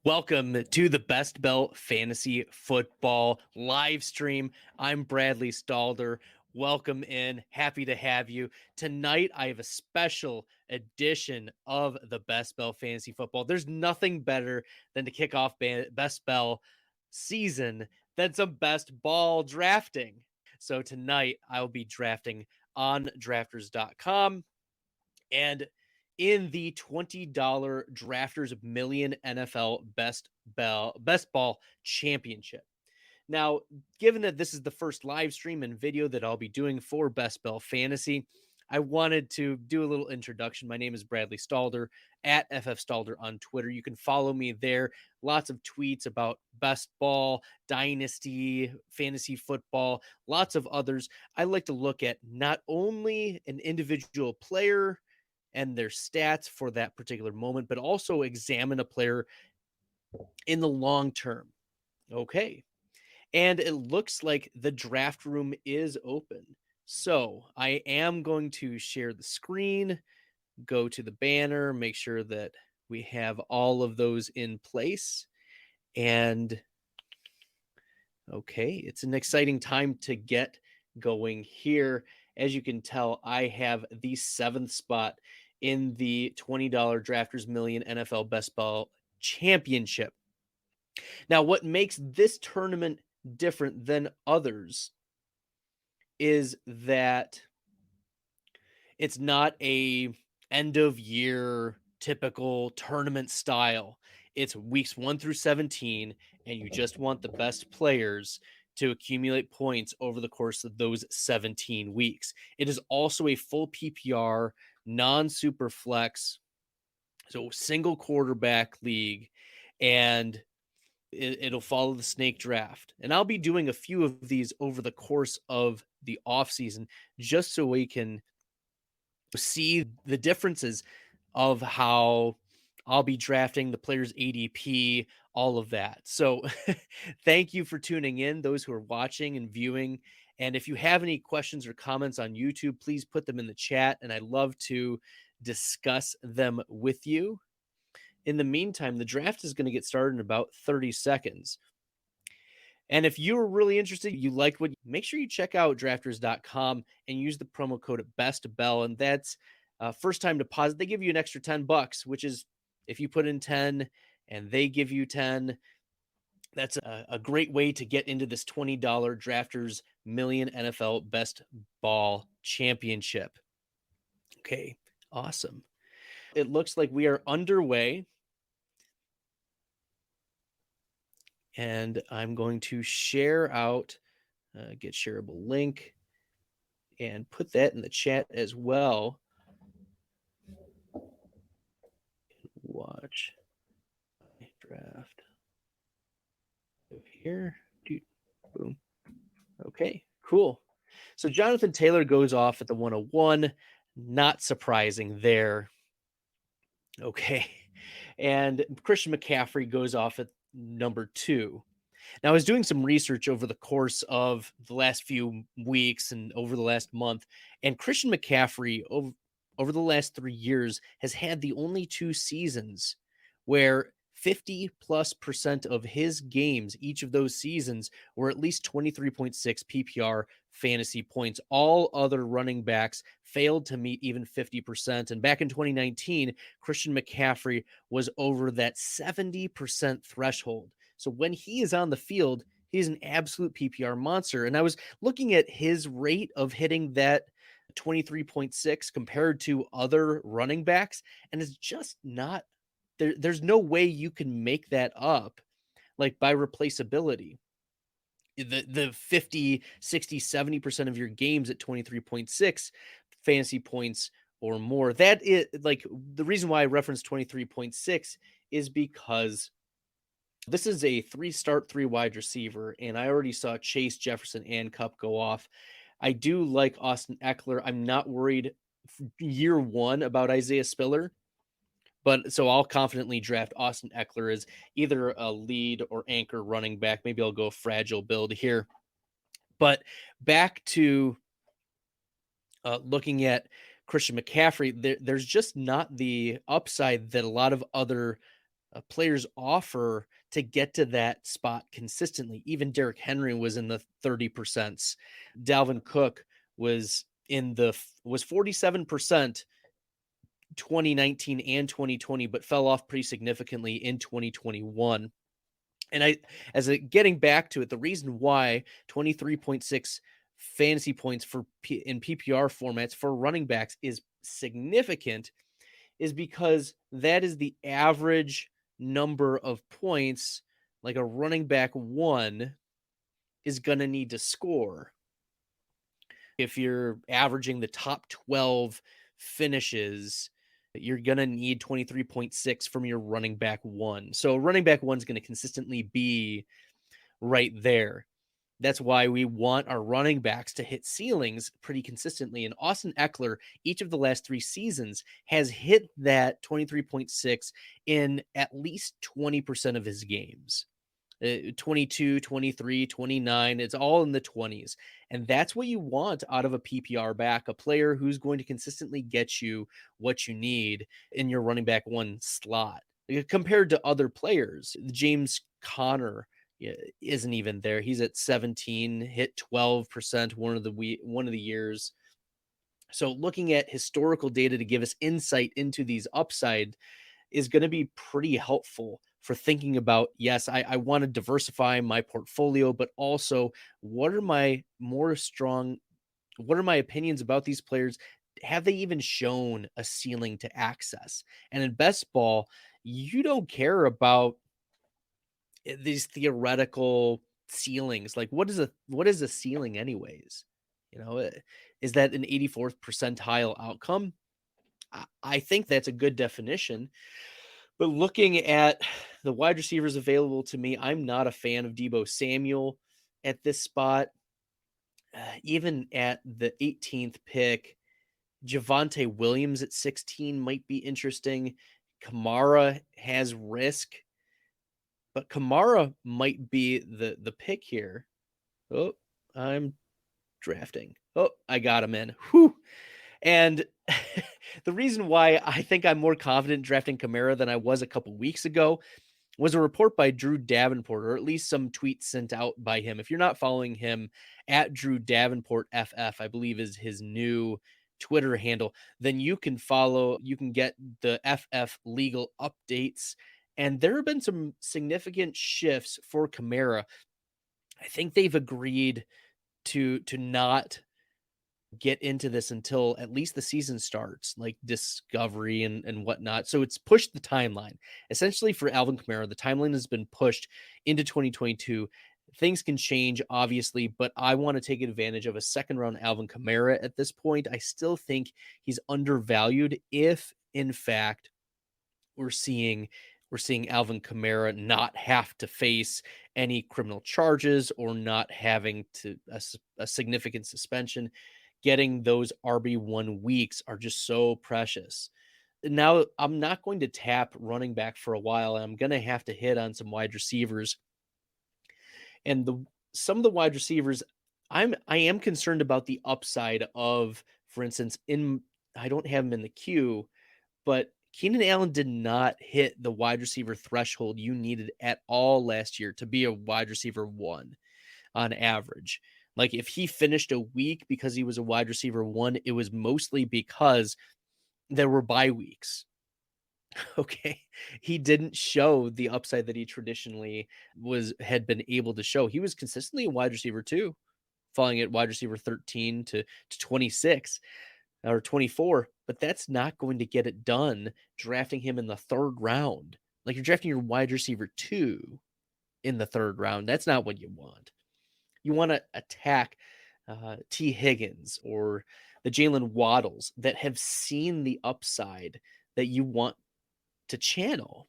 Welcome to the Best Bell Fantasy Football live stream. I'm Bradley Stalder. Welcome in. Happy to have you. Tonight, I have a special edition of the Best Bell Fantasy Football. There's nothing better than to kick off Best Bell season than some best ball drafting. So tonight, I'll be drafting on drafters.com. And in the $20 Drafters Million NFL Best Ball Championship. Now, given that this is the first live stream and video that I'll be doing for Best Bell Fantasy, I wanted to do a little introduction. My name is Bradley Stalder at FF Stalder on Twitter. You can follow me there. Lots of tweets about best ball, dynasty, fantasy football, lots of others. I like to look at not only an individual player and their stats for that particular moment, but also examine a player in the long term. Okay. And it looks like the draft room is open. So I am going to share the screen, go to the banner, make sure that we have all of those in place. And okay, it's an exciting time to get going here. As you can tell, I have the 7th spot in the $20 Drafters Million NFL Best Ball Championship. Now, what makes this tournament different than others is that it's not a end of year typical tournament style. It's weeks 1 through 17, and you just want the best players to accumulate points over the course of those 17 weeks. It is also a full PPR, non-super flex, so single quarterback league, and it'll follow the snake draft. And I'll be doing a few of these over the course of the offseason just so we can see the differences of how I'll be drafting the players' ADP, all of that. So thank you for tuning in, those who are watching and viewing. And if you have any questions or comments on YouTube, please put them in the chat, and I'd love to discuss them with you. In the meantime, the draft is going to get started in about 30 seconds. And if you're really interested, you like what, make sure you check out drafters.com and use the promo code BESTBELL. And that's first time deposit. They give you an extra $10, which is if you put in 10 and they give you 10, that's a great way to get into this $20 Drafters Million NFL Best Ball Championship. Okay, awesome. It looks like we are underway. And I'm going to share out, get shareable link, and put that in the chat as well. Watch my draft here. Boom. Okay, cool. So Jonathan Taylor goes off at the 101. Not surprising there. Okay. And Christian McCaffrey goes off at number 2. Now, I was doing some research over the course of the last few weeks and over the last month, and Christian McCaffrey over the last 3 years has had the only 2 seasons where 50+% of his games, each of those seasons, were at least 23.6 PPR fantasy points. All other running backs failed to meet even 50%. And back in 2019, Christian McCaffrey was over that 70% threshold. So when he is on the field, he's an absolute PPR monster. And I was looking at his rate of hitting that 23.6 compared to other running backs, and it's just not there's no way you can make that up like by replaceability. The 50, 60, 70% of your games at 23.6 fantasy points or more. That is like the reason why I referenced 23.6 is because this is a 3-start, 3-wide receiver, and I already saw Chase, Jefferson, and Kupp go off. I do like Austin Eckler. I'm not worried year 1 about Isaiah Spiller. But so I'll confidently draft Austin Eckler as either a lead or anchor running back. Maybe I'll go fragile build here. But back to looking at Christian McCaffrey, there's just not the upside that a lot of other players offer to get to that spot consistently. Even Derrick Henry was in the 30%. Dalvin Cook was was 47% 2019 and 2020, but fell off pretty significantly in 2021. And getting back to it, the reason why 23.6 fantasy points in PPR formats for running backs is significant is because that is the average number of points like a running back one is going to need to score. If you're averaging the top 12 finishes, you're going to need 23.6 from your running back one. So running back one is going to consistently be right there. That's why we want our running backs to hit ceilings pretty consistently. And Austin Eckler, each of the last 3 seasons, has hit that 23.6 in at least 20% of his games. 22, 23, 29, it's all in the 20s. And that's what you want out of a PPR back, a player who's going to consistently get you what you need in your running back one slot. Compared to other players, James Conner isn't even there. He's at 17, hit 12% one of the years. So looking at historical data to give us insight into these upside is going to be pretty helpful for thinking about, yes, I want to diversify my portfolio, but also what are my opinions about these players? Have they even shown a ceiling to access? And in best ball, you don't care about these theoretical ceilings. Like what is a ceiling anyways? Is that an 84th percentile outcome? I think that's a good definition. But looking at the wide receivers available to me, I'm not a fan of Deebo Samuel at this spot. Even at the 18th pick, Javonte Williams at 16 might be interesting. Kamara has risk, but Kamara might be the pick here. Oh, I'm drafting. Oh, I got him in. Whew. And the reason why I think I'm more confident drafting Kamara than I was a couple weeks ago was a report by Drew Davenport, or at least some tweets sent out by him. If you're not following him, at Drew Davenport FF, I believe is his new Twitter handle, then you can get the FF legal updates. And there have been some significant shifts for Kamara. I think they've agreed to not get into this until at least the season starts, like discovery and whatnot. So it's pushed the timeline. Essentially for Alvin Kamara, the timeline has been pushed into 2022. Things can change, obviously, but I want to take advantage of a second round Alvin Kamara at this point. I still think he's undervalued if, in fact, we're seeing Alvin Kamara not have to face any criminal charges or not having a significant suspension. Getting those RB1 weeks are just so precious. Now, I'm not going to tap running back for a while. I'm going to have to hit on some wide receivers. And some of the wide receivers, I am concerned about the upside of, for instance, I don't have him in the queue, but Keenan Allen did not hit the wide receiver threshold you needed at all last year to be a wide receiver one on average. Like if he finished a week because he was a wide receiver one, it was mostly because there were bye weeks. Okay. He didn't show the upside that he traditionally had been able to show. He was consistently a wide receiver two, falling at wide receiver 13 to 26 or 24, but that's not going to get it done drafting him in the 3rd round. Like you're drafting your wide receiver 2 in the 3rd round. That's not what you want. You want to attack T. Higgins or the Jalen Waddles that have seen the upside that you want to channel.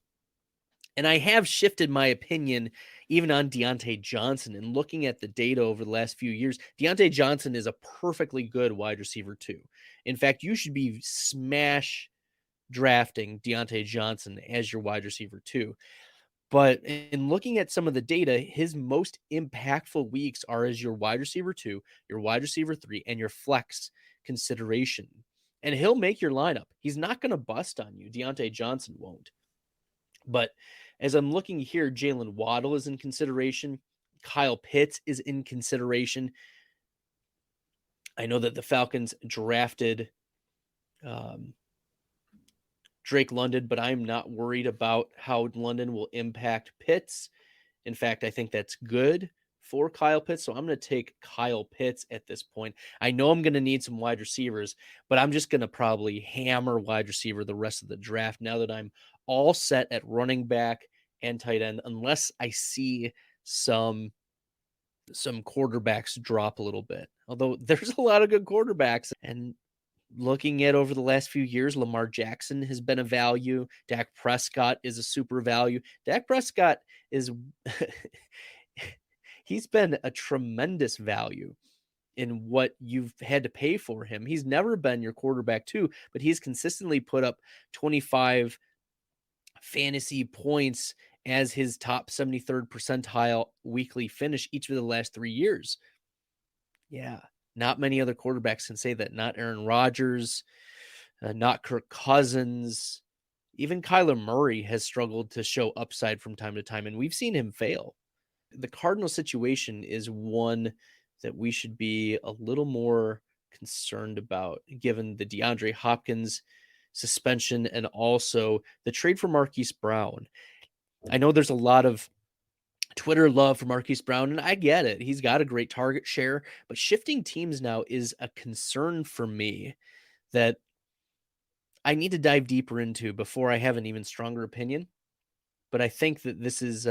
And I have shifted my opinion even on Deontay Johnson, and looking at the data over the last few years, Deontay Johnson is a perfectly good wide receiver too. In fact, you should be smash drafting Deontay Johnson as your wide receiver too. But in looking at some of the data, his most impactful weeks are as your wide receiver 2, your wide receiver 3, and your flex consideration. And he'll make your lineup. He's not going to bust on you. Deontay Johnson won't. But As I'm looking here, Jalen Waddle is in consideration. Kyle Pitts is in consideration. I know that the Falcons drafted um, Drake London, but I'm not worried about how London will impact Pitts. In fact, I think that's good for Kyle Pitts. So I'm going to take Kyle Pitts at this point. I know I'm going to need some wide receivers, but I'm just going to probably hammer wide receiver the rest of the draft now that I'm all set at running back and tight end, unless I see some quarterbacks drop a little bit. Although there's a lot of good quarterbacks, and looking at over the last few years, Lamar Jackson has been a value. Dak Prescott is a super value. Dak Prescott is he's been a tremendous value in what you've had to pay for him. He's never been your quarterback too, but he's consistently put up 25 fantasy points as his top 73rd percentile weekly finish each of the last 3 years. Yeah, not many other quarterbacks can say that. Not Aaron Rodgers, not Kirk Cousins. Even Kyler Murray has struggled to show upside from time to time, and we've seen him fail. The Cardinal situation is one that we should be a little more concerned about, given the DeAndre Hopkins suspension and also the trade for Marquise Brown. I know there's a lot of Twitter love for Marquise Brown, and I get it. He's got a great target share, but shifting teams now is a concern for me that I need to dive deeper into before I have an even stronger opinion. But I think that this is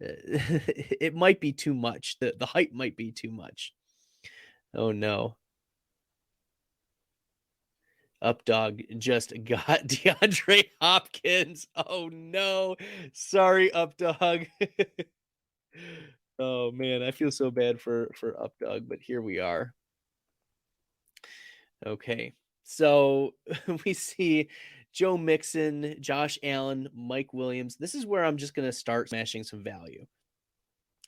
it might be too much. The hype might be too much. Oh no. Updog just got DeAndre Hopkins. Oh no. Sorry, Updog. Oh man, I feel so bad for Updog, but here we are. Okay. So we see Joe Mixon, Josh Allen, Mike Williams. This is where I'm just going to start smashing some value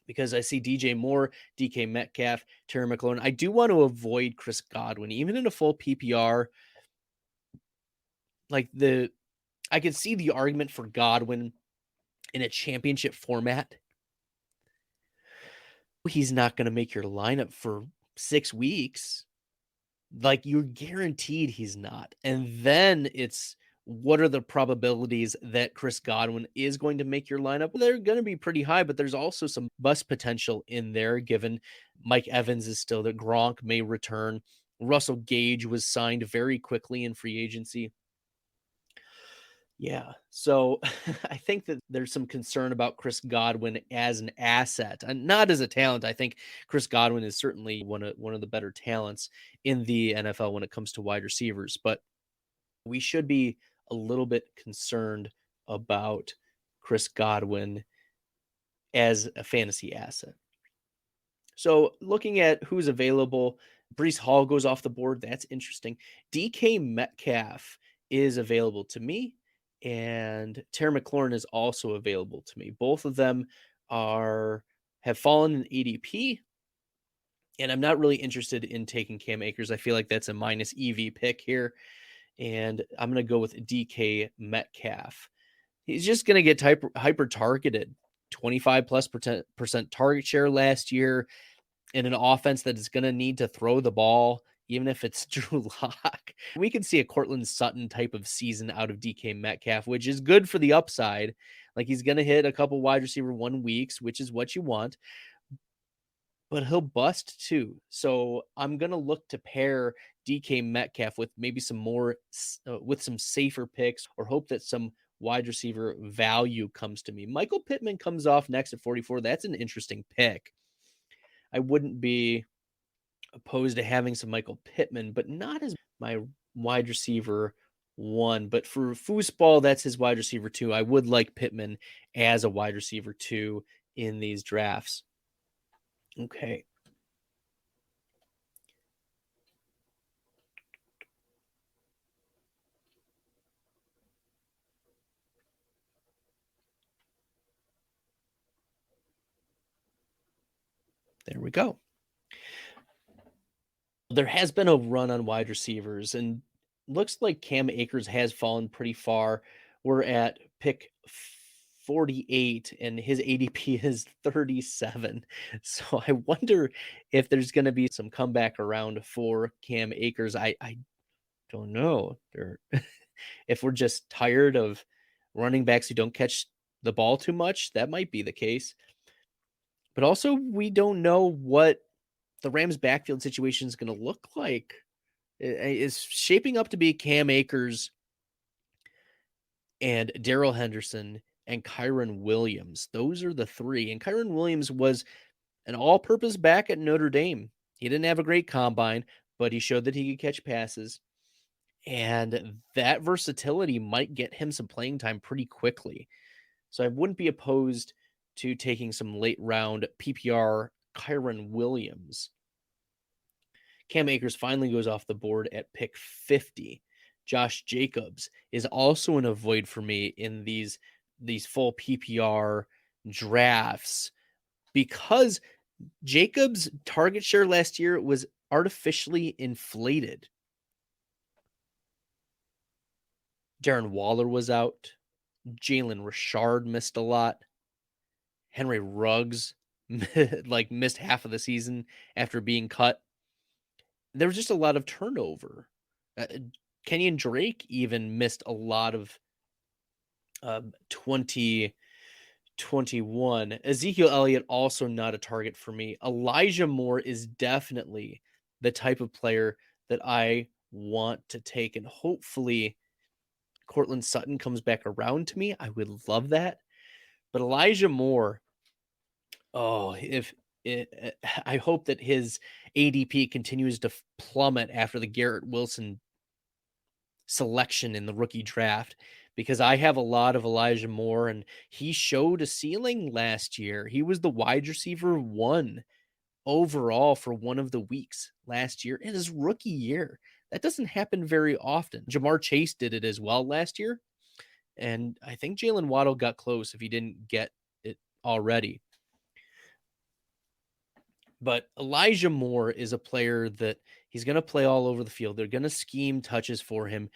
because I see DJ Moore, DK Metcalf, Terry McLaurin. I do want to avoid Chris Godwin, even in a full PPR. I could see the argument for Godwin in a championship format. He's not going to make your lineup for 6 weeks. Like, you're guaranteed he's not. And then it's what are the probabilities that Chris Godwin is going to make your lineup? They're going to be pretty high, but there's also some bust potential in there, given Mike Evans is still there. Gronk may return. Russell Gage was signed very quickly in free agency. Yeah. So I think that there's some concern about Chris Godwin as an asset and not as a talent. I think Chris Godwin is certainly one of the better talents in the NFL when it comes to wide receivers, but we should be a little bit concerned about Chris Godwin as a fantasy asset. So looking at who's available, Breece Hall goes off the board. That's interesting. DK Metcalf is available to me, and Terry McLaurin is also available to me. Both of them have fallen in ADP, and I'm not really interested in taking Cam Akers. I feel like that's a minus EV pick here, and I'm going to go with DK Metcalf. He's just going to get hyper targeted. 25 plus percent target share last year in an offense that is going to need to throw the ball, even if it's Drew Lock. We can see a Cortland Sutton type of season out of DK Metcalf, which is good for the upside. Like, he's going to hit a couple wide receiver 1 weeks, which is what you want, but he'll bust too. So I'm going to look to pair DK Metcalf with maybe some more, with some safer picks, or hope that some wide receiver value comes to me. Michael Pittman comes off next at 44. That's an interesting pick. I wouldn't be opposed to having some Michael Pittman, but not as my wide receiver 1. But for foosball, that's his wide receiver 2. I would like Pittman as a wide receiver 2 in these drafts. Okay. There we go. There has been a run on wide receivers, and looks like Cam Akers has fallen pretty far. We're at pick 48 and his ADP is 37. So I wonder if there's going to be some comeback around for Cam Akers. I don't know. If we're just tired of running backs who don't catch the ball too much, that might be the case. But also, we don't know what the Rams' backfield situation is going to look like. It's shaping up to be Cam Akers and Darrell Henderson and Kyron Williams. Those are the three. And Kyron Williams was an all-purpose back at Notre Dame. He didn't have a great combine, but he showed that he could catch passes. And that versatility might get him some playing time pretty quickly. So I wouldn't be opposed to taking some late round PPR Kyron Williams. Cam Akers finally goes off the board at pick 50. Josh Jacobs is also in a void for me in these full PPR drafts because Jacobs' target share last year was artificially inflated. Darren Waller was out. Jalen Richard missed a lot. Henry Ruggs missed half of the season after being cut. There was just a lot of turnover. Kenyon Drake even missed a lot of 2021. Ezekiel Elliott also not a target for me. Elijah Moore is definitely the type of player that I want to take, and hopefully Cortland Sutton comes back around to me. I would love that. But Elijah Moore, I hope that his ADP continues to plummet after the Garrett Wilson selection in the rookie draft, because I have a lot of Elijah Moore and he showed a ceiling last year. He was the wide receiver 1 overall for one of the weeks last year in his rookie year. That doesn't happen very often. Jamar Chase did it as well last year. And I think Jalen Waddle got close if he didn't get it already. But Elijah Moore is a player that he's going to play all over the field. They're going to scheme touches for him.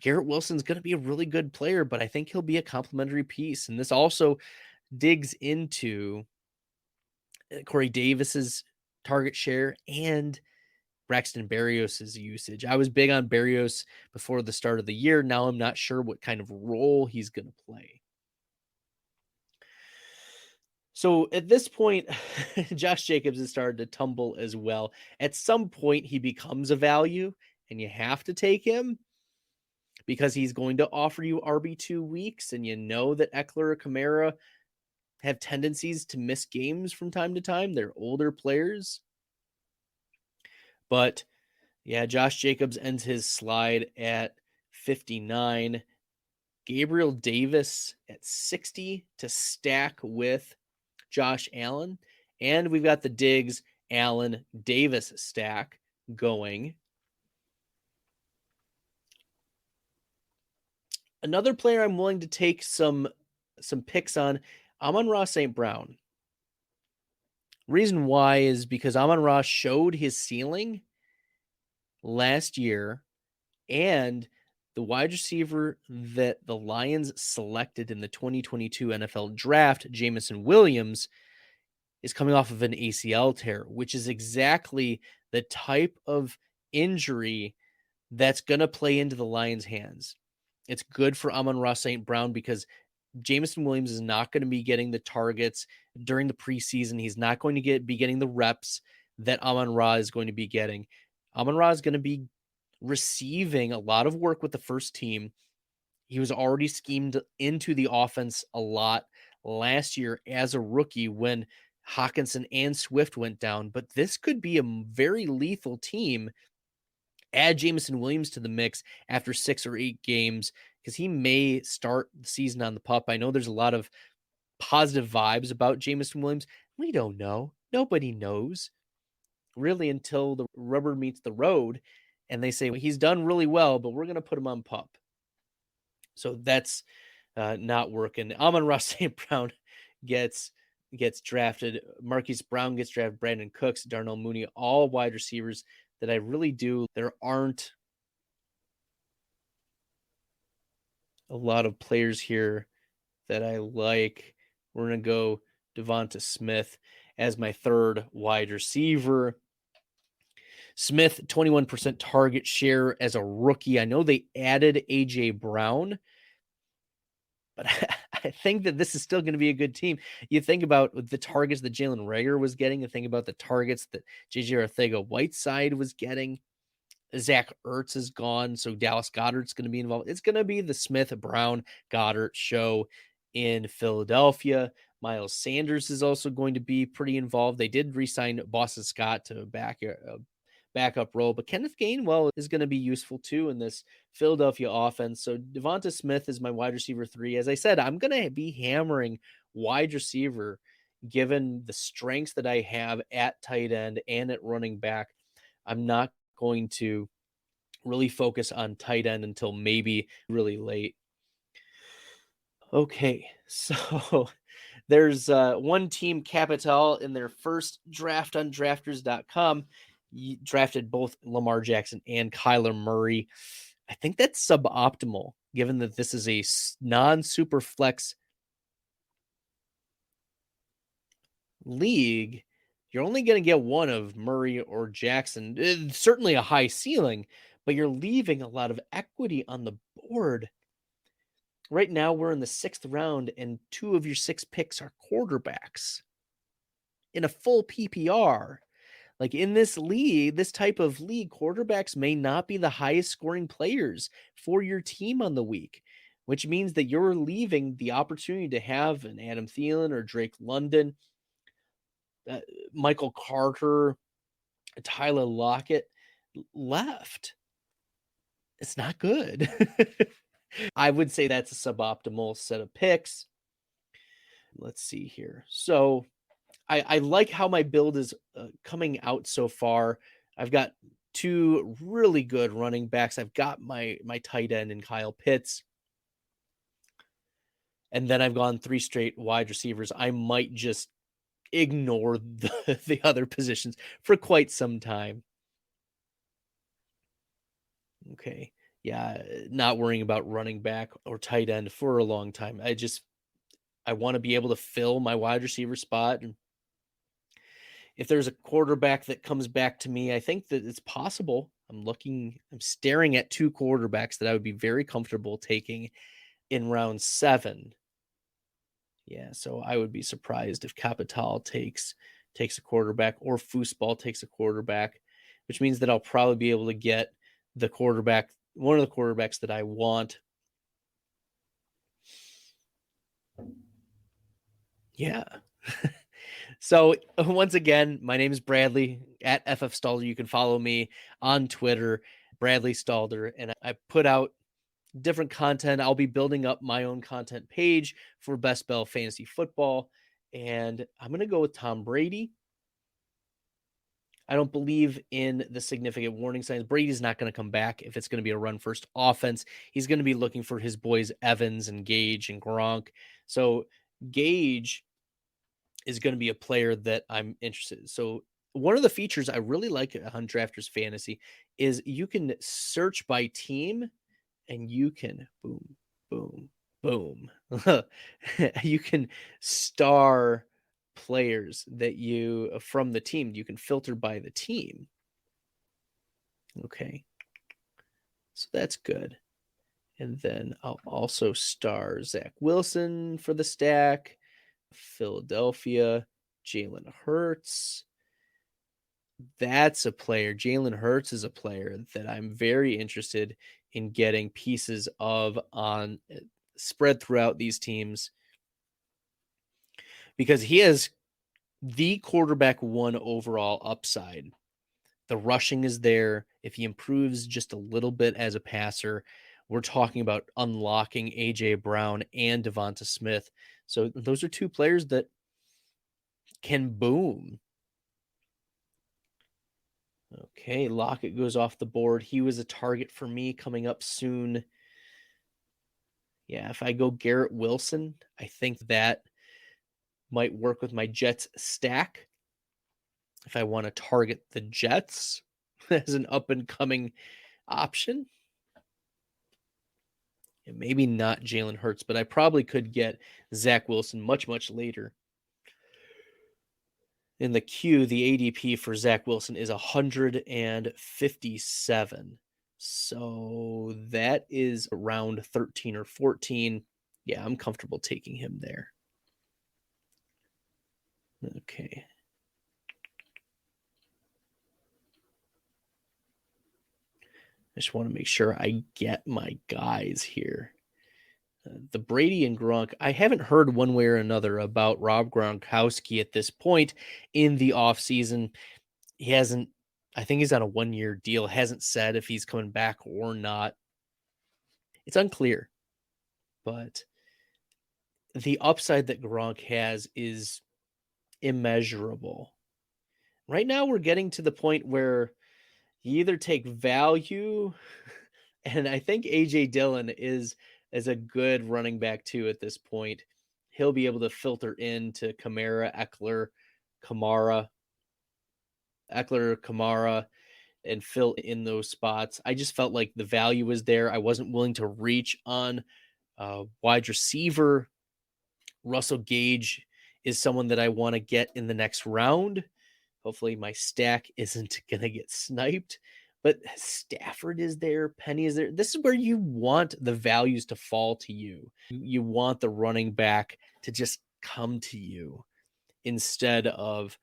Garrett Wilson's going to be a really good player, but I think he'll be a complementary piece. And this also digs into Corey Davis's target share and Braxton Berrios' usage. I was big on Berrios before the start of the year. Now I'm not sure what kind of role he's going to play. So at this point, Josh Jacobs has started to tumble as well. At some point, he becomes a value, and you have to take him because he's going to offer you RB2 weeks, and you know that Eckler or Kamara have tendencies to miss games from time to time. They're older players. But yeah, Josh Jacobs ends his slide at 59. Gabriel Davis at 60 to stack with Josh Allen. And we've got the Diggs, Allen, Davis stack going. Another player I'm willing to take some picks on, Amon-Ra St. Brown. Reason why is because Amon-Ra showed his ceiling last year, and the wide receiver that the Lions selected in the 2022 NFL draft, Jameson Williams, is coming off of an ACL tear, which is exactly the type of injury that's going to play into the Lions' hands. It's good for Amon-Ra St. Brown because Jameson Williams is not going to be getting the targets during the preseason. He's not going to be getting the reps that Amon-Ra is going to be getting. Amon-Ra is going to be receiving a lot of work with the first team. He was already schemed into the offense a lot last year as a rookie when Hawkinson and Swift went down, but this could be a very lethal team. Add Jameson Williams to the mix after 6 or 8 games because he may start the season on the pup. I know there's a lot of positive vibes about Jameson Williams. We don't know. Nobody knows really until the rubber meets the road and they say, well, he's done really well, but we're going to put him on pup. So that's not working. Amon-Ra St. Brown gets drafted. Marquise Brown gets drafted. Brandon Cooks, Darnell Mooney, all wide receivers that I really do. There aren't a lot of players here that I like. We're going to go Devonta Smith as my third wide receiver. Smith, 21% target share as a rookie. I know they added A.J. Brown, but I think that this is still going to be a good team. You think about the targets that Jalen Reagor was getting, you think about the targets that J.J. Arcega-Whiteside was getting. Zach Ertz is gone, so Dallas Goedert's going to be involved. It's going to be the Smith, Brown, Goddard show in Philadelphia. Miles Sanders is also going to be pretty involved. They did re-sign Boston Scott to backup role, but Kenneth Gainwell is going to be useful too in this Philadelphia offense. So Devonta Smith is my wide receiver 3. As I said, I'm going to be hammering wide receiver given the strengths that I have at tight end and at running back. I'm not going to really focus on tight end until maybe really late. Okay, so there's one team, Capital, in their first draft on drafters.com, drafted both Lamar Jackson and Kyler Murray. I think that's suboptimal, given that this is a non-super flex league. You're only going to get one of Murray or Jackson. It's certainly a high ceiling, but you're leaving a lot of equity on the board. Right now, we're in the 6th round, and 2 of your 6 picks are quarterbacks in a full PPR. Like in this league, this type of league, quarterbacks may not be the highest scoring players for your team on the week, which means that you're leaving the opportunity to have an Adam Thielen or Drake London, Michael Carter, Tyler Lockett left. It's not good. I would say that's a suboptimal set of picks. Let's see here. So I like how my build is coming out so far. I've got 2 really good running backs. I've got my tight end in Kyle Pitts. And then I've gone 3 straight wide receivers. I might just ignore the other positions for quite some time. Okay. Yeah, not worrying about running back or tight end for a long time. I want to be able to fill my wide receiver spot. And if there's a quarterback that comes back to me, I think that it's possible. I'm staring at 2 quarterbacks that I would be very comfortable taking in round 7. Yeah, so I would be surprised if Capital takes a quarterback or Foosball takes a quarterback, which means that I'll probably be able to get the quarterback, one of the quarterbacks that I want. Yeah. So once again, my name is Bradley at FF Stalder. You can follow me on Twitter, Bradley Stalder, and I put out different content. I'll be building up my own content page for Best Ball Fantasy Football, and I'm going to go with Tom Brady. I don't believe in the significant warning signs. Brady's not going to come back if it's going to be a run-first offense. He's going to be looking for his boys Evans and Gage and Gronk. So Gage is going to be a player that I'm interested in. So one of the features I really like on Drafters Fantasy is you can search by team and you can boom, boom, boom. You can star players that you from the team. You can filter by the team. Okay. So that's good. And then I'll also star Zach Wilson for the stack. Philadelphia, Jalen Hurts. That's a player. Jalen Hurts is a player that I'm very interested in getting pieces of on spread throughout these teams because he has the quarterback 1 overall upside. The rushing is there. If he improves just a little bit as a passer, we're talking about unlocking A.J. Brown and Devonta Smith. So those are 2 players that can boom. Okay, Lockett goes off the board. He was a target for me coming up soon. Yeah, if I go Garrett Wilson, I think that might work with my Jets stack. If I want to target the Jets as an up-and-coming option. Maybe not Jalen Hurts, but I probably could get Zach Wilson much, much later. In the queue, the ADP for Zach Wilson is 157. So that is around 13 or 14. Yeah, I'm comfortable taking him there. Okay. I just want to make sure I get my guys here. The Brady and Gronk, I haven't heard one way or another about Rob Gronkowski at this point in the offseason. He hasn't, I think he's on a 1-year deal, hasn't said if he's coming back or not. It's unclear, but the upside that Gronk has is immeasurable. Right now, we're getting to the point where you either take value, and I think AJ Dillon is a good running back too at this point. He'll be able to filter into Kamara, and fill in those spots. I just felt like the value was there. I wasn't willing to reach on wide receiver. Russell Gage is someone that I want to get in the next round. Hopefully my stack isn't going to get sniped. But Stafford is there. Penny is there. This is where you want the values to fall to you. You want the running back to just come to you instead of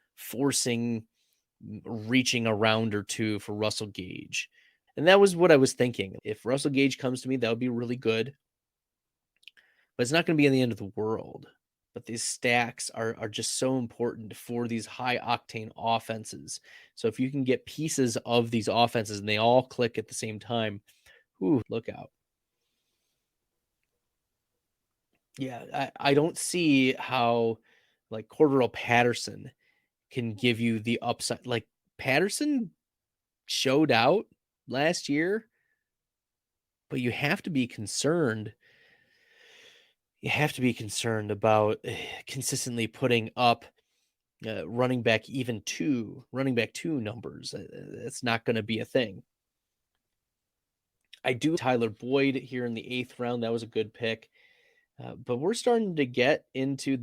reaching a round or two for Russell Gage. And that was what I was thinking. If Russell Gage comes to me, that would be really good. But it's not going to be in the end of the world. But these stacks are just so important for these high octane offenses. So if you can get pieces of these offenses and they all click at the same time, look out. Yeah, I don't see how like Cordero Patterson can give you the upside. Like Patterson showed out last year, but you have to be concerned. You have to be concerned about consistently putting up running back two numbers. That's not going to be a thing. I do Tyler Boyd here in the 8th round. That was a good pick. But we're starting to get into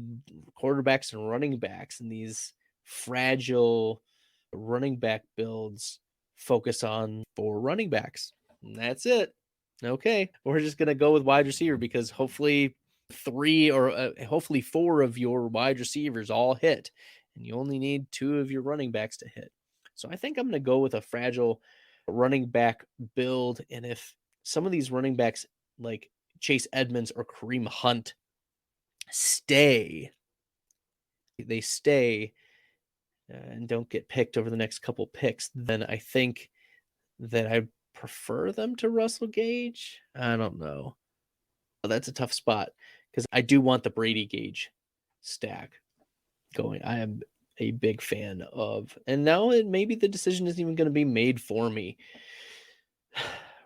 quarterbacks and running backs, and these fragile running back builds focus on 4 running backs. And that's it. Okay. We're just going to go with wide receiver because hopefully 4 of your wide receivers all hit, and you only need 2 of your running backs to hit. So I think I'm going to go with a fragile running back build. And if some of these running backs like Chase Edmonds or Kareem Hunt stay and don't get picked over the next couple picks, then I think that I prefer them to Russell Gage. I don't know. That's a tough spot because I do want the Brady Gage stack going. I am a big fan of, and now maybe the decision isn't even going to be made for me.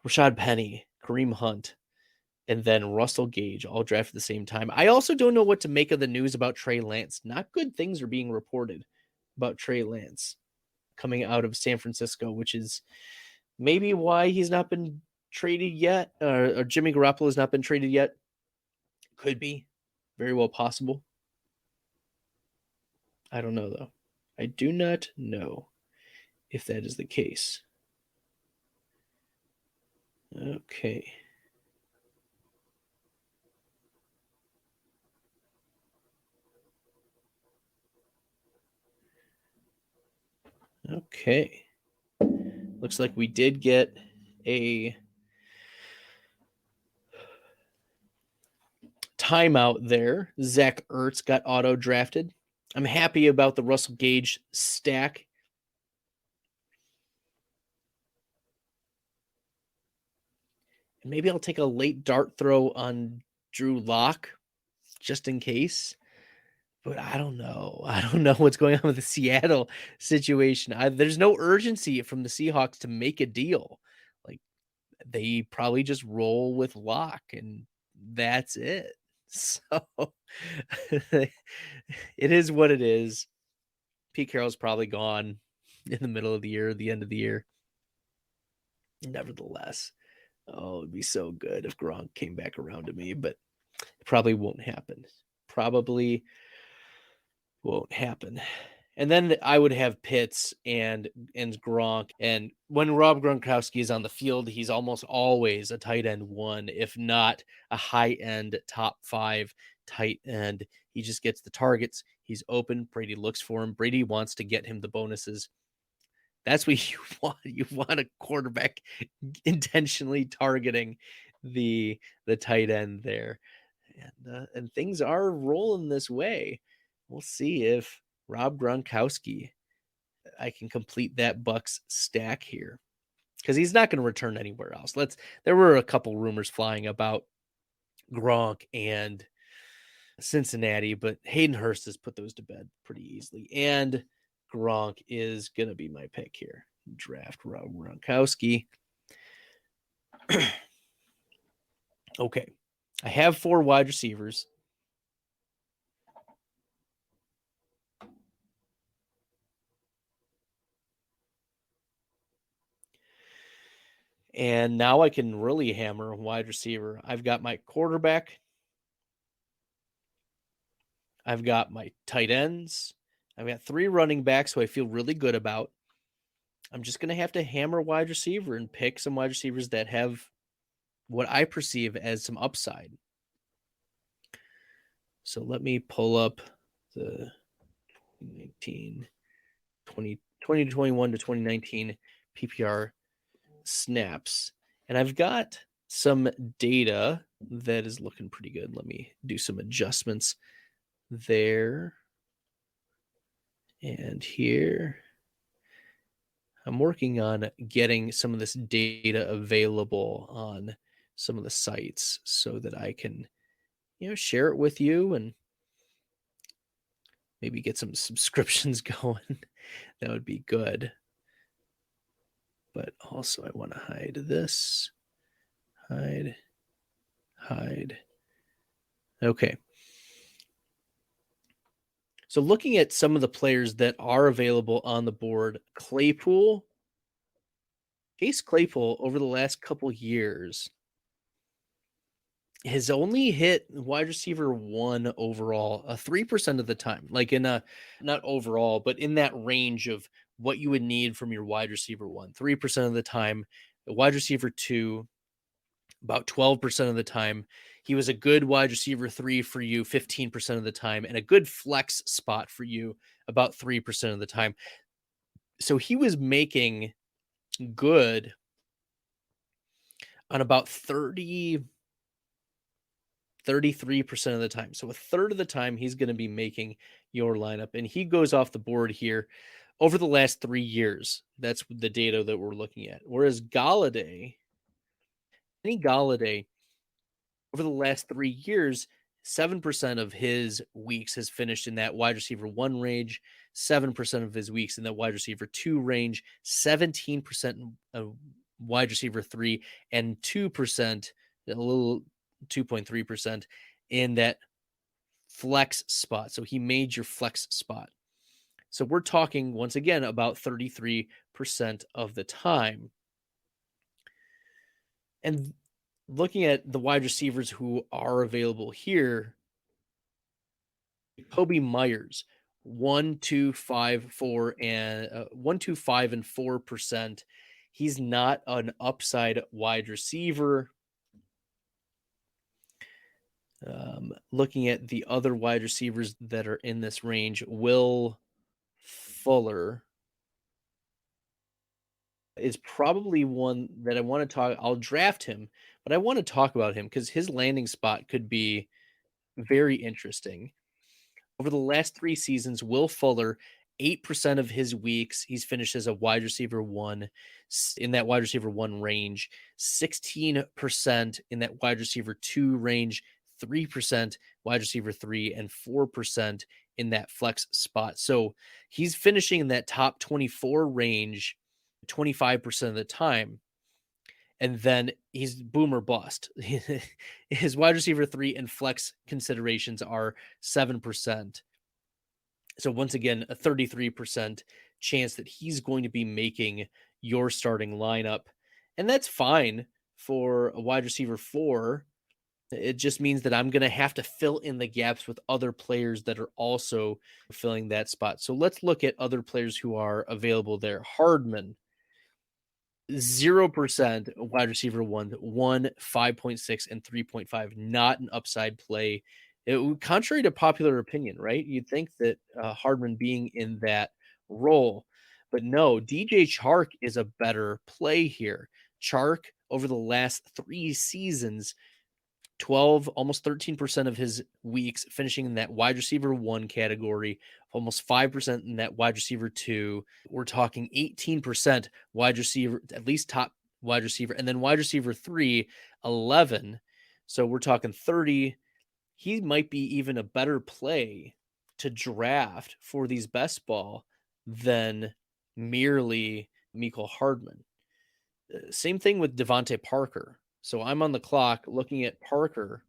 Rashad Penny, Kareem Hunt, and then Russell Gage all drafted at the same time. I also don't know what to make of the news about Trey Lance. Not good things are being reported about Trey Lance coming out of San Francisco, which is maybe why he's not been traded yet, or Jimmy Garoppolo has not been traded yet. Could be. Very well possible. I don't know, though. I do not know if that is the case. Okay. Okay. Looks like we did get a timeout there. Zach Ertz got auto drafted. I'm happy about the Russell Gage stack. And maybe I'll take a late dart throw on Drew Lock just in case. But I don't know. I don't know what's going on with the Seattle situation. There's no urgency from the Seahawks to make a deal. Like they probably just roll with Lock and that's it. So it is what it is. Pete Carroll's probably gone in the middle of the year, the end of the year. Nevertheless, Oh, it'd be so good if Gronk came back around to me, but it probably won't happen. Probably won't happen. And then I would have Pitts and Gronk. And when Rob Gronkowski is on the field, he's almost always a tight end one, if not a high end top 5 tight end. He just gets the targets. He's open. Brady looks for him. Brady wants to get him the bonuses. That's what you want. You want a quarterback intentionally targeting the tight end there. And things are rolling this way. We'll see if Rob Gronkowski, I can complete that Bucks stack here, because he's not going to return anywhere else. There were a couple rumors flying about Gronk and Cincinnati, but Hayden Hurst has put those to bed pretty easily. And Gronk is going to be my pick here. Draft Rob Gronkowski. Okay. I have 4 wide receivers. And now I can really hammer a wide receiver. I've got my quarterback. I've got my tight ends. I've got 3 running backs who I feel really good about. I'm just going to have to hammer wide receiver and pick some wide receivers that have what I perceive as some upside. So let me pull up the 2019, 2020 to 21 to 2019 PPR snaps. And I've got some data that is looking pretty good. Let me do some adjustments there and here. I'm working on getting some of this data available on some of the sites so that I can, share it with you and maybe get some subscriptions going. That would be good. But also I want to hide this. Hide. Okay. So looking at some of the players that are available on the board, Chase Claypool over the last couple years has only hit wide receiver 1 overall 3% of the time, like not overall, but in that range of what you would need from your wide receiver 1, 3% of the time. The wide receiver 2, about 12% of the time. He was a good wide receiver 3 for you 15% of the time, and a good flex spot for you about 3% of the time. So he was making good on about 33% of the time. So a third of the time he's going to be making your lineup, and he goes off the board here over the last 3 years. That's the data that we're looking at. Whereas Galladay over the last 3 years, 7% of his weeks has finished in that wide receiver 1 range, 7% of his weeks in that wide receiver 2 range, 17% in wide receiver 3, and 2%, a little 2.3% in that flex spot. So he made your flex spot. So we're talking once again about 33% of the time. And looking at the wide receivers who are available here, Kobe Myers, 1, 2, 5, 4, and 1, 2, 5, and 4%. He's not an upside wide receiver. Looking at the other wide receivers that are in this range, Will Fuller is probably one that I want to talk. I'll draft him, but I want to talk about him because his landing spot could be very interesting. Over the last 3 seasons, Will Fuller, 8% of his weeks, he's finished as a wide receiver 1 in that wide receiver 1 range, 16% in that wide receiver 2 range, 3% wide receiver 3, and 4% in that flex spot. So he's finishing in that top 24 range 25% of the time. And then he's boom or bust. His wide receiver 3 and flex considerations are 7%. So once again, a 33% chance that he's going to be making your starting lineup. And that's fine for a wide receiver 4, it just means that I'm going to have to fill in the gaps with other players that are also filling that spot. So let's look at other players who are available there. Hardman, 0% wide receiver 1, 5.6, and 3.5. Not an upside play. Contrary to popular opinion, right? You'd think that Hardman being in that role, but no, DJ Chark is a better play here. Chark over the last 3 seasons, 12, almost 13% of his weeks finishing in that wide receiver 1 category, almost 5% in that wide receiver 2. We're talking 18% wide receiver, at least top wide receiver, and then wide receiver 3, 11. So we're talking 30. He might be even a better play to draft for these best ball than merely Mecole Hardman. Same thing with Devonte Parker. So I'm on the clock looking at Parker,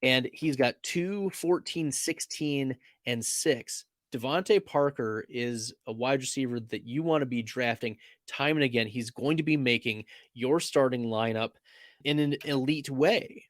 and he's got 2, 14, 16, and 6. Devonte Parker is a wide receiver that you want to be drafting time and again. He's going to be making your starting lineup in an elite way.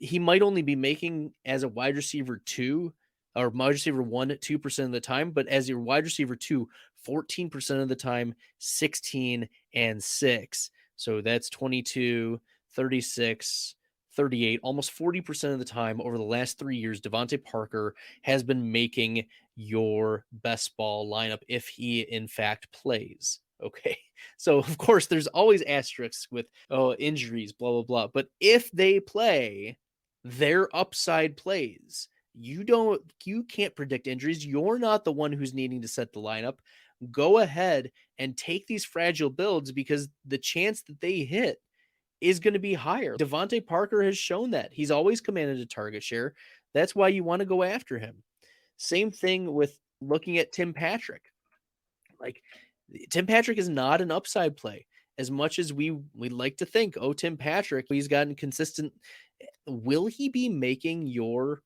He might only be making as a wide receiver 2 or wide receiver 1 2% of the time, but as your wide receiver 2, 14% of the time, 16 and 6. So that's 22, 36, 38, almost 40% of the time over the last 3 years. Devonte Parker has been making your best ball lineup if he in fact plays. Okay. So of course there's always asterisks with injuries, blah, blah, blah. But if they play, their upside plays. You can't predict injuries. You're not the one who's needing to set the lineup. Go ahead and take these fragile builds because the chance that they hit is going to be higher. Devonte Parker has shown that. He's always commanded a target share. That's why you want to go after him. Same thing with looking at Tim Patrick. Like, Tim Patrick is not an upside play. As much as we like to think, oh, Tim Patrick, he's gotten consistent. Will he be making your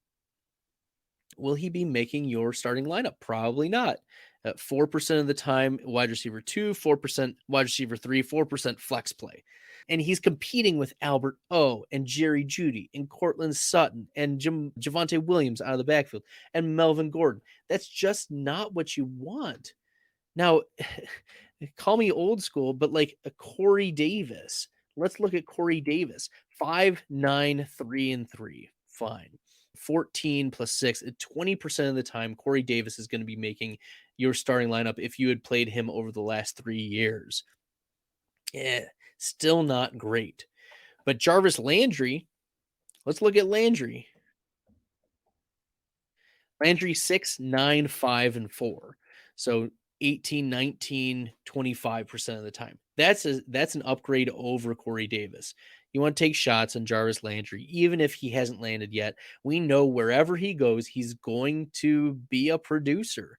starting lineup? Probably not. 4% of the time, wide receiver 2, 4% wide receiver 3, 4% flex play. And he's competing with Albert O and Jerry Jeudy and Cortland Sutton and Javonte Williams out of the backfield and Melvin Gordon. That's just not what you want. Now, call me old school, but like a Corey Davis. Let's look at Corey Davis. 5, 9, 3, and 3. Fine. 14 plus 6. 20% of the time, Corey Davis is going to be making your starting lineup if you had played him over the last 3 years. Still not great. But Jarvis Landry, let's look at Landry. Landry 6, 9, 5, and 4. So 18, 19, 25% of the time. That's an upgrade over Corey Davis. You want to take shots on Jarvis Landry, even if he hasn't landed yet. We know wherever he goes, he's going to be a producer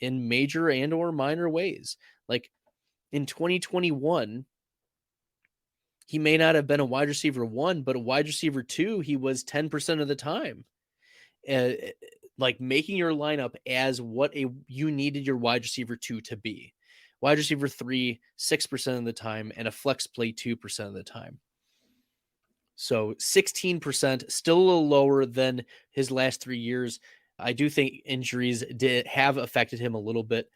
in major and or minor ways. Like in 2021, he may not have been a wide receiver 1, but a wide receiver 2, he was 10% of the time. Like making your lineup as what you needed your wide receiver 2 to be. Wide receiver 3, 6% of the time, and a flex play 2% of the time. So 16%, still a little lower than his last 3 years. I do think injuries have affected him a little bit,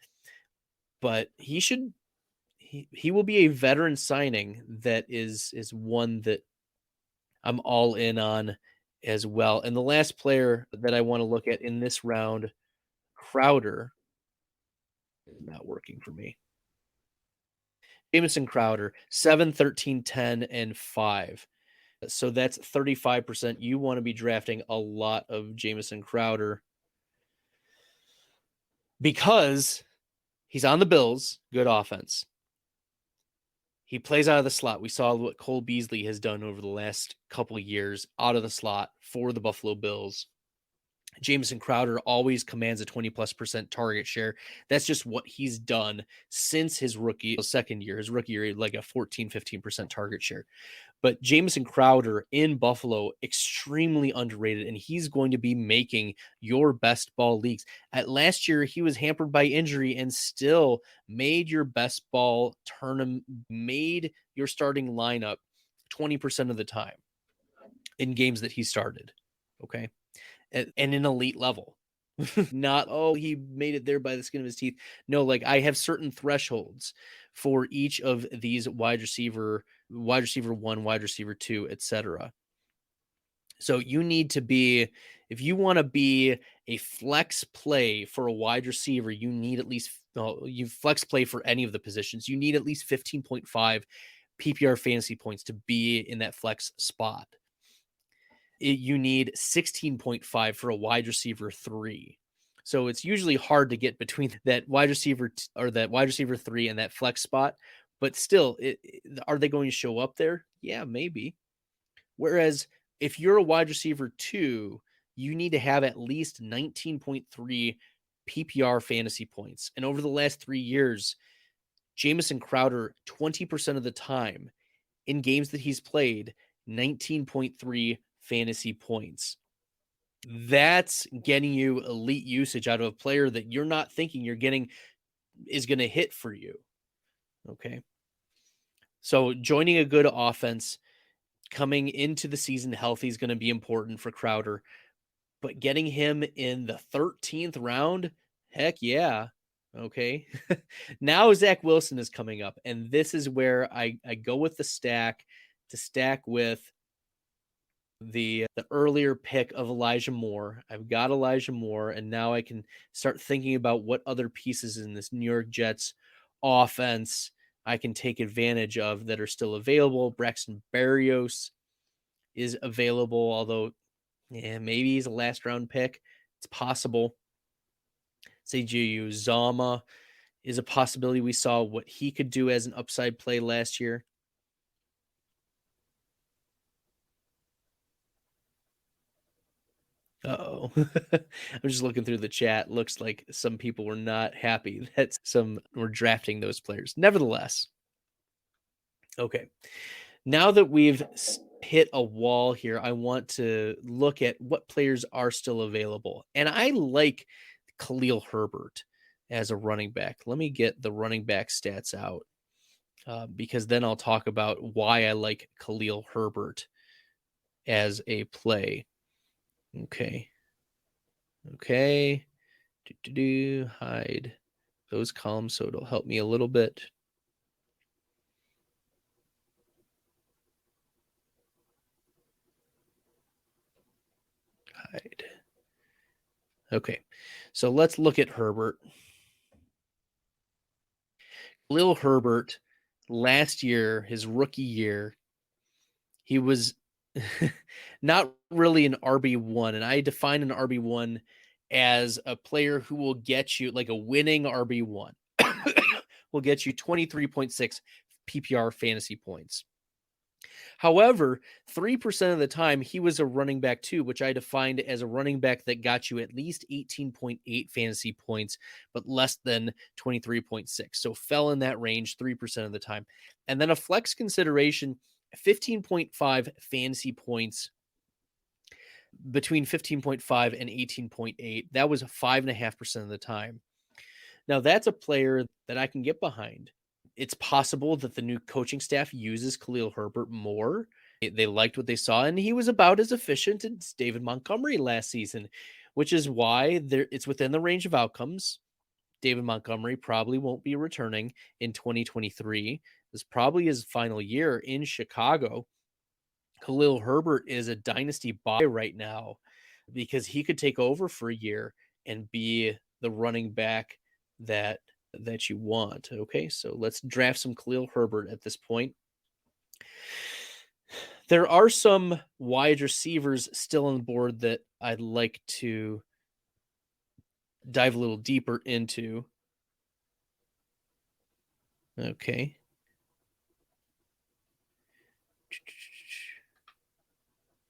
but he will be a veteran signing that is one that I'm all in on as well. And the last player that I want to look at in this round, Crowder, not working for me. Jameson Crowder, 7, 13, 10, and 5. So that's 35%. You want to be drafting a lot of Jameson Crowder because he's on the Bills, good offense. He plays out of the slot. We saw what Cole Beasley has done over the last couple of years out of the slot for the Buffalo Bills. Jameson Crowder always commands a 20+% target share. That's just what he's done since his second year, like a 14, 15% target share. But Jameson Crowder in Buffalo, extremely underrated, and he's going to be making your best ball leagues. Last year, he was hampered by injury and still made your best ball tournament, made your starting lineup 20% of the time in games that he started. Okay. And an elite level. Not, oh, he made it there by the skin of his teeth. No, like I have certain thresholds for each of these wide receiver 1, wide receiver 2, etc. So you need to be, if you want to be a flex play for a wide receiver, you need at least, you flex play for any of the positions. You need at least 15.5 PPR fantasy points to be in that flex spot. You need 16.5 for a wide receiver 3. So it's usually hard to get between that wide receiver or that wide receiver 3 and that flex spot. But still, are they going to show up there? Yeah, maybe. Whereas if you're a wide receiver 2, you need to have at least 19.3 PPR fantasy points. And over the last 3 years, Jameson Crowder, 20% of the time in games that he's played, 19.3 fantasy points. That's getting you elite usage out of a player that you're not thinking you're getting is going to hit for you. Okay. So joining a good offense, coming into the season healthy is going to be important for Crowder, but getting him in the 13th round, heck yeah. Okay. Now Zach Wilson is coming up, and this is where I go with the stack to stack with the earlier pick of Elijah Moore. I've got Elijah Moore, and now I can start thinking about what other pieces in this New York Jets offense I can take advantage of that are still available. Braxton Berrios is available, although maybe he's a last round pick. It's possible. CJ Uzomah is a possibility. We saw what he could do as an upside play last year. Uh-oh. I'm just looking through the chat. Looks like some people were not happy that some were drafting those players. Nevertheless, okay. Now that we've hit a wall here, I want to look at what players are still available. And I like Khalil Herbert as a running back. Let me get the running back stats out because then I'll talk about why I like Khalil Herbert as a play. Okay. Hide those columns so it'll help me a little bit. Hide. Okay, so let's look at Herbert. Khalil Herbert, last year, his rookie year, he was not really an RB1. And I define an RB1 as a player who will get you, like a winning RB1, will get you 23.6 PPR fantasy points. However, 3% of the time, he was a running back too, which I defined as a running back that got you at least 18.8 fantasy points, but less than 23.6. So fell in that range 3% of the time. And then a flex consideration, 15.5 fantasy points, between 15.5 and 18.8. That was 5.5% of the time. Now, that's a player that I can get behind. It's possible that the new coaching staff uses Khalil Herbert more. They liked what they saw, and he was about as efficient as David Montgomery last season, which is why it's within the range of outcomes. David Montgomery probably won't be returning in 2023. This is probably his final year in Chicago. Khalil Herbert is a dynasty buy right now because he could take over for a year and be the running back that you want. Okay, so let's draft some Khalil Herbert at this point. There are some wide receivers still on the board that I'd like to dive a little deeper into. Okay.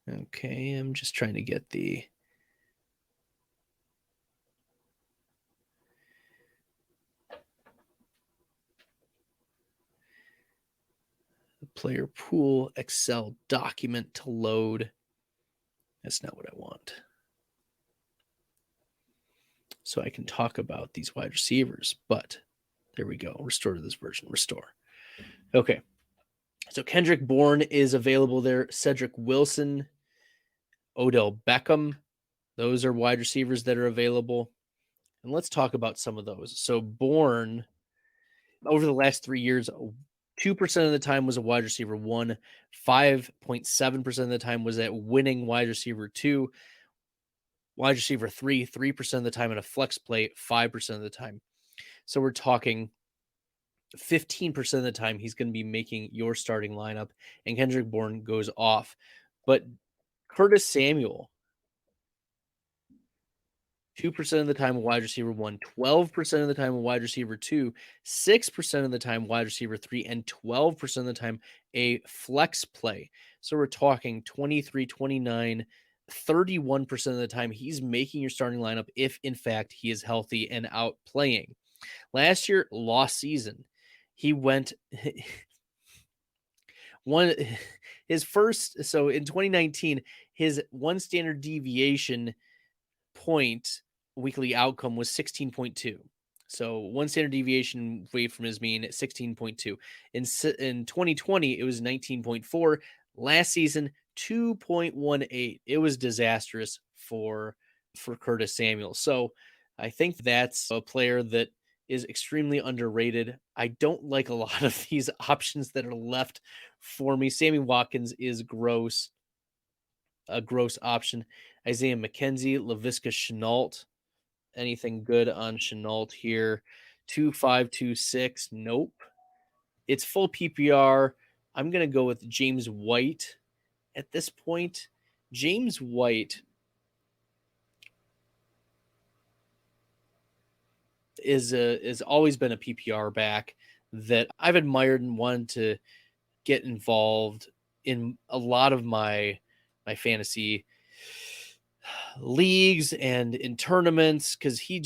Okay, I'm just trying to get the player pool Excel document to load. That's not what I want. So I can talk about these wide receivers, but there we go. Restore to this version. Restore. Okay. So Kendrick Bourne is available there. Cedric Wilson, Odell Beckham. Those are wide receivers that are available. And let's talk about some of those. So Bourne, over the last 3 years, 2% of the time was a wide receiver 1, 5.7% of the time was at winning wide receiver 2, wide receiver 3, 3% of the time in a flex play, 5% of the time. So we're talking 15% of the time he's going to be making your starting lineup, and Kendrick Bourne goes off. But Curtis Samuel, 2% of the time a wide receiver 1, 12% of the time a wide receiver 2, 6% of the time wide receiver 3, and 12% of the time a flex play. So we're talking 23, 29, 31% of the time he's making your starting lineup if in fact he is healthy and out playing. Last year, lost season. He went one his first, so in 2019, his one standard deviation point weekly outcome was 16.2. So one standard deviation away from his mean at 16.2. In 2020, it was 19.4. Last season, 2.18. It was disastrous for Curtis Samuel. So I think that's a player that is extremely underrated. I don't like a lot of these options that are left for me. Sammy Watkins is gross, a gross option. Isaiah McKenzie, LaVisca Chenault. Anything good on Chenault here? 2526. Nope. It's full PPR. I'm going to go with James White at this point. James White is always been a PPR back that I've admired and wanted to get involved in a lot of my fantasy leagues and in tournaments, because he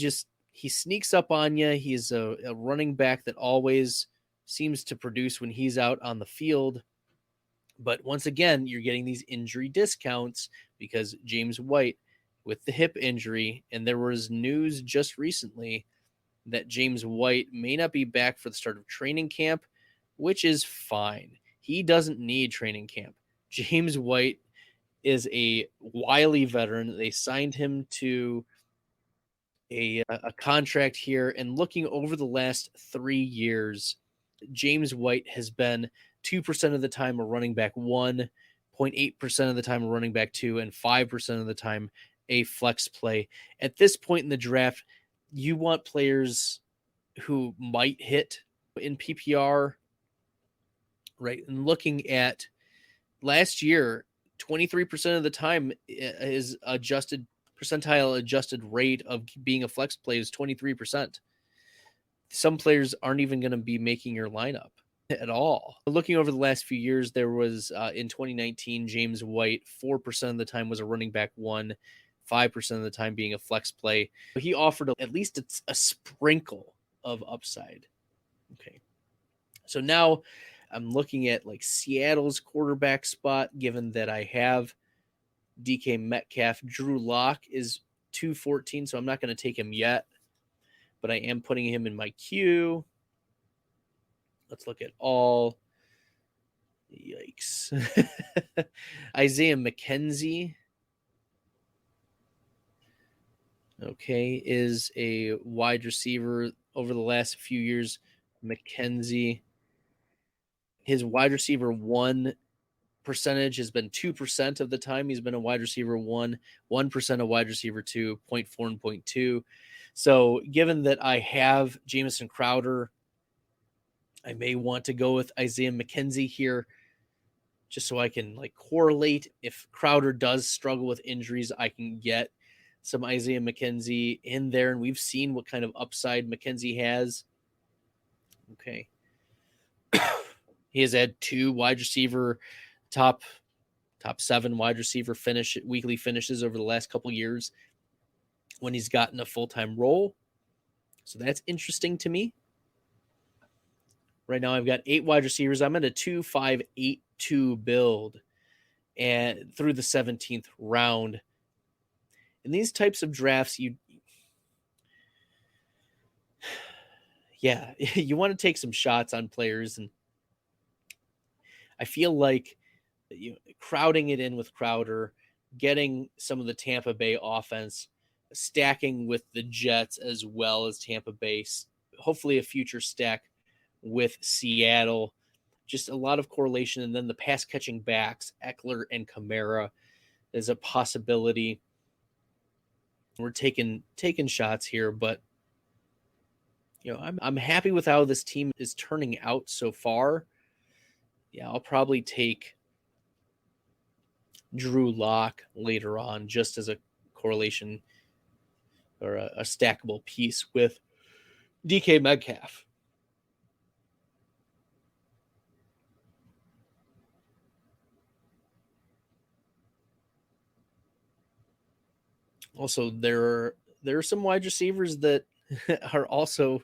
sneaks up on you. He's a running back that always seems to produce when he's out on the field. But once again, you're getting these injury discounts because James White with the hip injury, and there was news just recently that James White may not be back for the start of training camp, which is fine. He doesn't need training camp. James White is a wily veteran. They signed him to a contract here, and looking over the last 3 years, James White has been 2% of the time a running back 1, 0.8% of the time a running back 2, and 5% of the time a flex play. At this point in the draft, you want players who might hit in PPR, right? And looking at last year, 23% of the time is percentile adjusted rate of being a flex play is 23%. Some players aren't even going to be making your lineup at all. Looking over the last few years, there was in 2019, James White, 4% of the time was a running back 1, 5% of the time being a flex play. He offered at least a sprinkle of upside. Okay. So now I'm looking at like Seattle's quarterback spot, given that I have DK Metcalf. Drew Lock is 214, so I'm not going to take him yet, but I am putting him in my queue. Let's look at all. Yikes. Isaiah McKenzie, okay, is a wide receiver over the last few years. McKenzie, his wide receiver 1 percentage has been 2% of the time he's been a wide receiver 1, 1% a wide receiver 2, 0.4 and 0.2. So given that I have Jameson Crowder, I may want to go with Isaiah McKenzie here, just so I can like correlate. If Crowder does struggle with injuries, I can get some Isaiah McKenzie in there, and we've seen what kind of upside McKenzie has. Okay. He has had 2 wide receiver top 7 wide receiver weekly finishes over the last couple years when he's gotten a full-time role. So that's interesting to me. Right now I've got 8 wide receivers. I'm at a 2-5-8-2 build and through the 17th round. In these types of drafts, you want to take some shots on players, and I feel like crowding it in with Crowder, getting some of the Tampa Bay offense, stacking with the Jets as well as Tampa Bay, hopefully a future stack with Seattle. Just a lot of correlation. And then the pass catching backs, Eckler and Kamara, is a possibility. We're taking shots here, but I'm happy with how this team is turning out so far. Yeah, I'll probably take Drew Lock later on, just as a correlation or a stackable piece with DK Metcalf. Also, there are some wide receivers that are also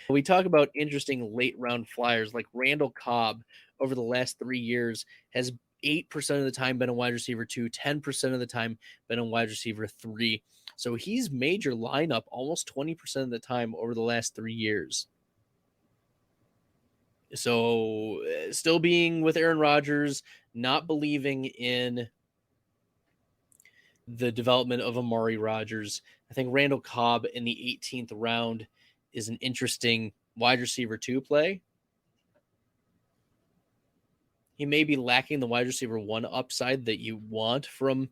we talk about interesting late round flyers like Randall Cobb over the last 3 years has 8% of the time been a wide receiver 2, 10% of the time been a wide receiver 3. So he's made your lineup almost 20% of the time over the last 3 years. So still being with Aaron Rodgers, not believing in the development of Amari Rodgers. I think Randall Cobb in the 18th round is an interesting wide receiver 2 play. He may be lacking the wide receiver 1 upside that you want from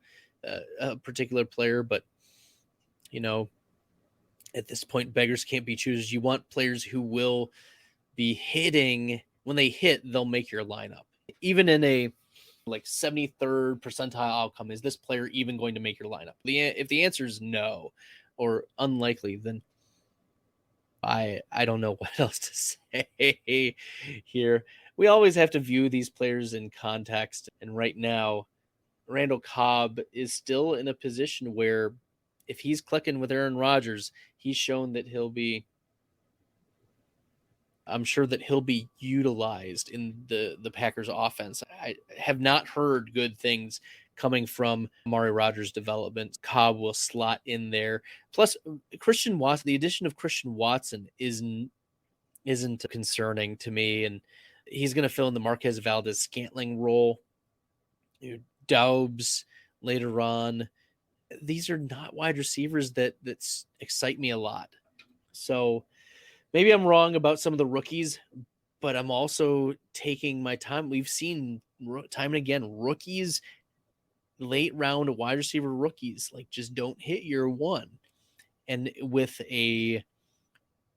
a particular player, but at this point, beggars can't be choosers. You want players who will be hitting. When they hit, they'll make your lineup. Even in a 73rd percentile outcome, is this player even going to make your lineup? If the answer is no or unlikely, then I don't know what else to say here. We always have to view these players in context, and right now Randall Cobb is still in a position where if he's clicking with Aaron Rodgers, he's shown that I'm sure that he'll be utilized in the Packers offense. I have not heard good things coming from Amari Rodgers' development. Cobb will slot in there. Plus, Christian Watson, the addition of Christian Watson isn't concerning to me, and he's going to fill in the Marquez Valdez-Scantling role. Daubs later on. These are not wide receivers that excite me a lot. So maybe I'm wrong about some of the rookies, but I'm also taking my time. We've seen time and again rookies, late round wide receiver rookies, just don't hit year 1. And with a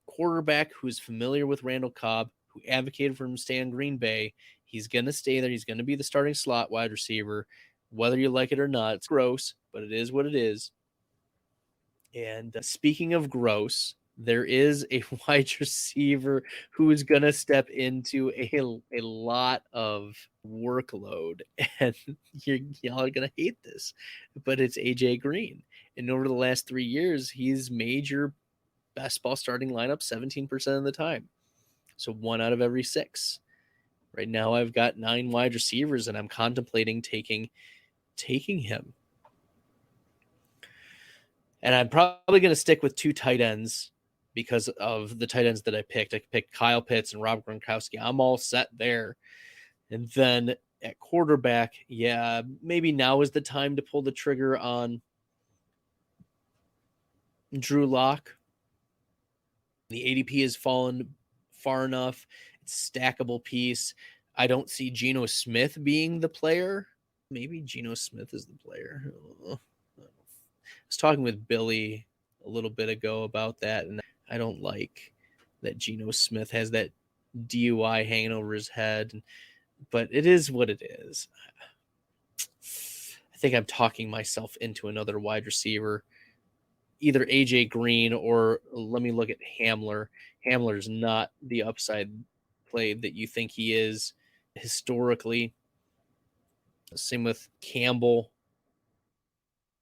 quarterback who's familiar with Randall Cobb, who advocated for him to stay in Green Bay, he's going to stay there. He's going to be the starting slot wide receiver, whether you like it or not. It's gross, but it is what it is. And speaking of gross, there is a wide receiver who is going to step into a lot of workload, and y'all are going to hate this, but it's AJ Green. And over the last 3 years, he's made your best ball starting lineup 17% of the time. So 1 out of every 6. Right now, I've got 9 wide receivers, and I'm contemplating taking him. And I'm probably going to stick with 2 tight ends because of the tight ends that I picked. I picked Kyle Pitts and Rob Gronkowski. I'm all set there. And then at quarterback, yeah, maybe now is the time to pull the trigger on Drew Lock. The ADP has fallen far enough. It's a stackable piece. I don't see Geno Smith being the player. Maybe Geno Smith is the player. I was talking with Billy a little bit ago about that, and I don't like that Geno Smith has that DUI hanging over his head, but it is what it is. I think I'm talking myself into another wide receiver, either AJ Green or let me look at Hamler. Hamler's not the upside play that you think he is historically. Same with Campbell.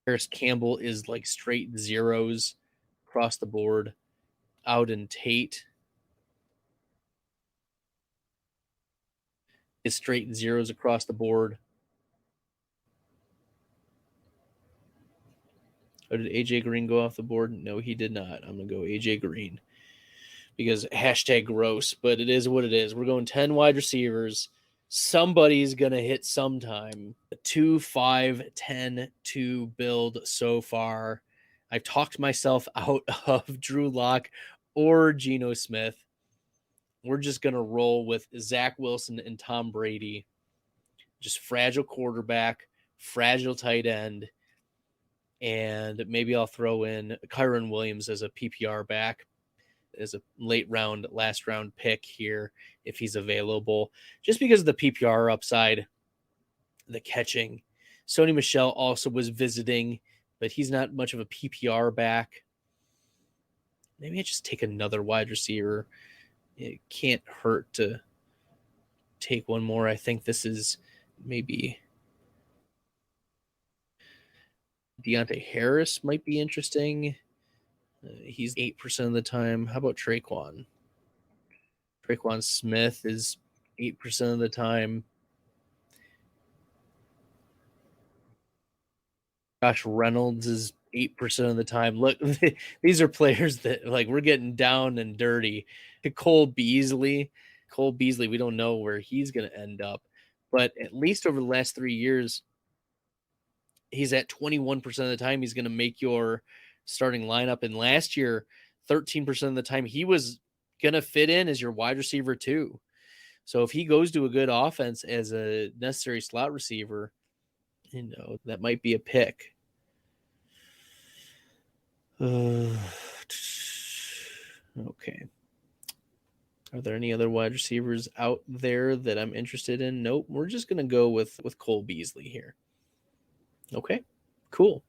Harris Campbell is straight zeros across the board. Auden Tate is straight zeros across the board. Oh, did AJ Green go off the board? No, he did not. I'm going to go AJ Green because hashtag gross, but it is what it is. We're going 10 wide receivers. Somebody's going to hit sometime. 2, 5, 10 to build so far. I've talked myself out of Drew Lock or Geno Smith. We're just going to roll with Zach Wilson and Tom Brady. Just fragile quarterback, fragile tight end, and maybe I'll throw in Kyron Williams as a PPR back, as a last round pick here if he's available, just because of the PPR upside, the catching. Sony Michel also was visiting, but he's not much of a PPR back. Maybe I just take another wide receiver. It can't hurt to take one more. I think this is maybe Deontay Harris might be interesting. He's 8% of the time. How about Traquan? Traquan Smith is 8% of the time. Josh Reynolds is 8% of the time. Look, these are players that like we're getting down and dirty. Cole Beasley, we don't know where he's going to end up, but at least over the last 3 years, he's at 21% of the time he's going to make your starting lineup. And last year, 13% of the time he was going to fit in as your wide receiver too. So if he goes to a good offense as a necessary slot receiver, that might be a pick. Okay. Are there any other wide receivers out there that I'm interested in? Nope. We're just going to go with Cole Beasley here. Okay, cool.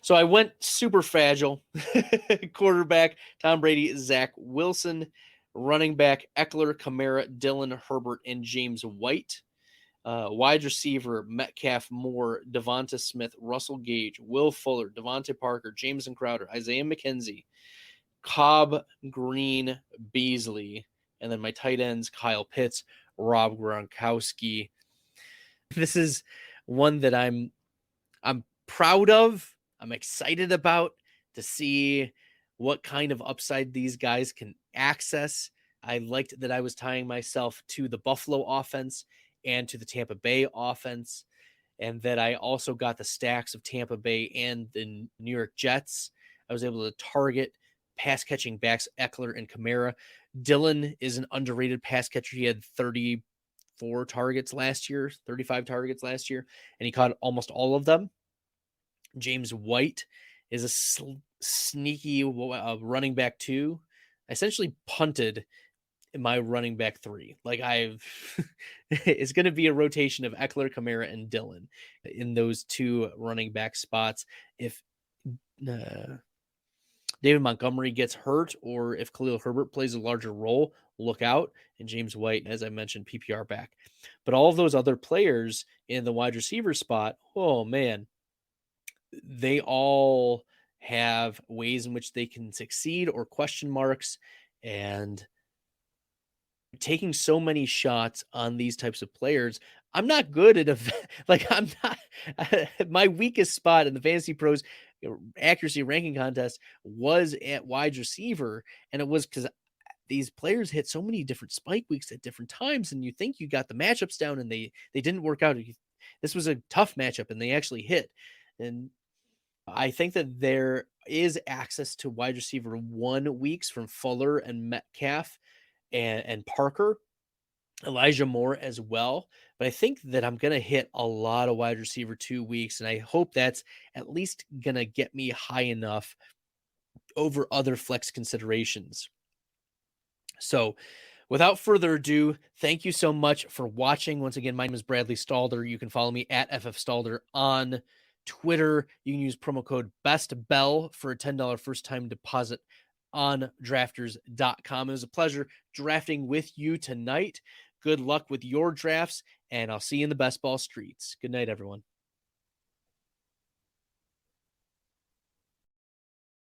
So I went super fragile. Quarterback, Tom Brady, Zach Wilson. Running back, Eckler, Kamara, Dillon, Herbert, and James White. Wide receiver, Metcalf, Moore, Devonta Smith, Russell Gage, Will Fuller, Devonte Parker, Jameson Crowder, Isaiah McKenzie, Cobb, Green, Beasley, and then my tight ends, Kyle Pitts, Rob Gronkowski. This is one that I'm proud of. I'm excited about to see what kind of upside these guys can access. I liked that I was tying myself to the Buffalo offense and to the Tampa Bay offense, and that I also got the stacks of Tampa Bay and the New York Jets. I was able to target pass catching backs Eckler and Kamara. Dillon is an underrated pass catcher. He had 34 targets last year, 35 targets last year, and he caught almost all of them. James White is a sneaky running back too. I essentially punted my running back 3. Like it's going to be a rotation of Eckler, Kamara, and Dillon in those 2 running back spots. If David Montgomery gets hurt or if Khalil Herbert plays a larger role, look out. And James White, as I mentioned, PPR back. But all of those other players in the wide receiver spot, oh man, they all have ways in which they can succeed or question marks. And taking so many shots on these types of players, I'm not good at I'm not my weakest spot in the Fantasy Pros accuracy ranking contest was at wide receiver, and it was because these players hit so many different spike weeks at different times, and you think you got the matchups down, and they didn't work out. This was a tough matchup, and they actually hit. And I think that there is access to wide receiver 1 weeks from Fuller and Metcalf and Parker, Elijah Moore as well. But I think that I'm going to hit a lot of wide receiver 2 weeks, and I hope that's at least going to get me high enough over other flex considerations. So without further ado, thank you so much for watching. Once again, my name is Bradley Stalder. You can follow me at FFStalder on Twitter. You can use promo code BESTBELL for a $10 first-time deposit on drafters.com. It was a pleasure drafting with you tonight. Good luck with your drafts, and I'll see you in the best ball streets. Good night, everyone.